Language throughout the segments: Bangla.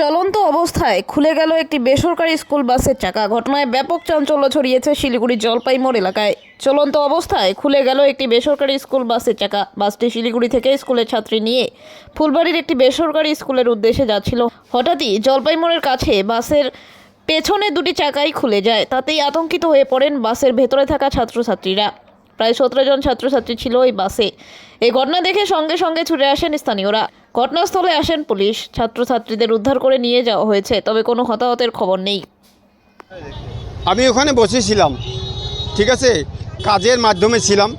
চলন্ত অবস্থায় খুলে গেল একটি বেসরকারি স্কুল বাসের চাকা। ঘটনায় ব্যাপক চাঞ্চল্য ছড়িয়েছে শিলিগুড়ির জলপাইমোড় এলাকায়। চলন্ত অবস্থায় খুলে গেল একটি বেসরকারি স্কুল বাসের চাকা। বাসটি শিলিগুড়ি থেকে স্কুলের ছাত্রী নিয়ে ফুলবাড়ির একটি বেসরকারি স্কুলের উদ্দেশ্যে যাচ্ছিল। হঠাৎই জলপাইমোড়ের কাছে বাসের পেছনে দুটি চাকাই খুলে যায়। তাতেই আতঙ্কিত হয়ে পড়েন বাসের ভেতরে থাকা ছাত্রছাত্রীরা। প্রায় 17 জন ছাত্রছাত্রী ছিল এই বাসে। এই ঘটনা দেখে সঙ্গে সঙ্গে ছুটে আসেন স্থানীয়রা। ঘটনাস্থলে আসেন পুলিশ। ছাত্রছাত্রীদের উদ্ধার করে নিয়ে যাওয়া হয়েছে, তবে কোনো হতাহতের খবর নেই। আমি ওখানে বসেছিলাম, ঠিক আছে, কাজের মাধ্যমে ছিলাম।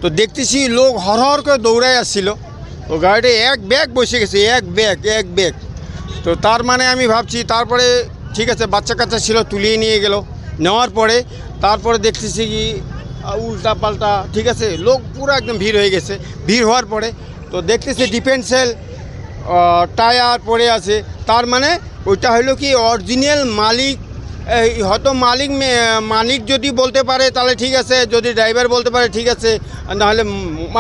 তো দেখতেছি লোক হর করে দৌড়ায় আসছিল। তো গাড়িতে এক ব্যাগ বসে গেছে, এক ব্যাগ। তো তার মানে আমি ভাবছি, তারপরে ঠিক আছে বাচ্চা কাচ্চা ছিল, তুলিয়ে নিয়ে গেল। নেওয়ার পরে তারপরে দেখতেছি কি উল্টা পাল্টা, ঠিক আছে, লোক পুরো একদম ভিড় হয়ে গেছে। ভিড় হওয়ার পরে তো দেখতেছি ডিফেন্সেল টায়ার পড়ে আছে। তার মানে ওইটা হলো কি অরিজিনাল মালিক, হয়তো মালিক যদি বলতে পারে তাহলে ঠিক আছে, যদি ড্রাইভার বলতে পারে ঠিক আছে, নাহলে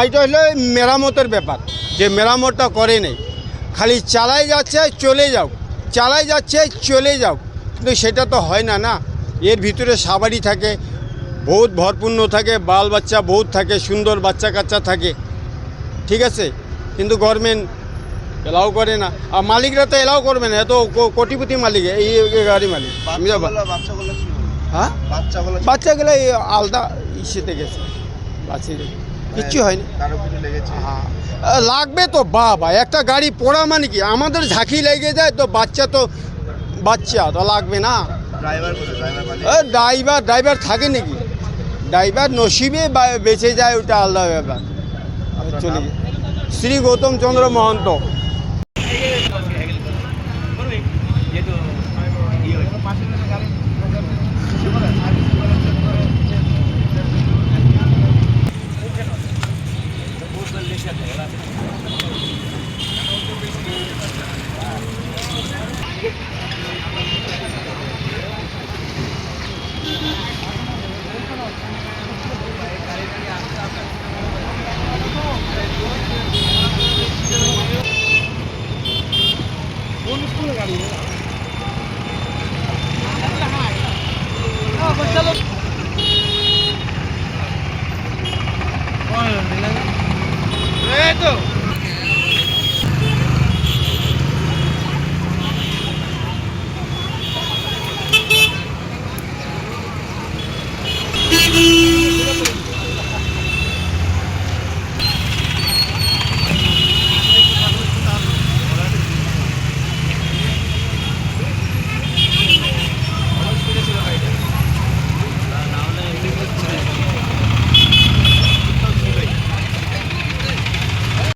এটা হলো মেরামতের ব্যাপার, যে মেরামতটা করে নেই, খালি চালাই যাচ্ছে চলে যাও, চালাই যাচ্ছে চলে যাও। কিন্তু সেটা তো হয় না, না। এর ভিতরে সাবারি থাকে, বহুত ভরপূর্ণ থাকে, বাল বাচ্চা বহুত থাকে, সুন্দর বাচ্চা কাচ্চা থাকে, ঠিক আছে। কিন্তু গভর্নমেন্ট এলাও করে না, আর মালিকরা তো এলাও করবে না। এত কোটিপতি মালিক এই গাড়ি মালিক। হ্যাঁ, বাচ্চাগুলো এই আলাদা ইসেতে গেছে, বাচ্চা কিচ্ছু হয়নি। হ্যাঁ, লাগবে তো বাবা, একটা গাড়ি পড়া মানে কি আমাদের ঝাঁকি লেগে যায়, তো বাচ্চা তো লাগবে না। ড্রাইভার থাকে নাকি? ড্রাইভার নসিবে বেঁচে যায়, ওটা আলাদা ব্যাপার। চলে শ্রী গৌতম চন্দ্র মহন্ত। এই তো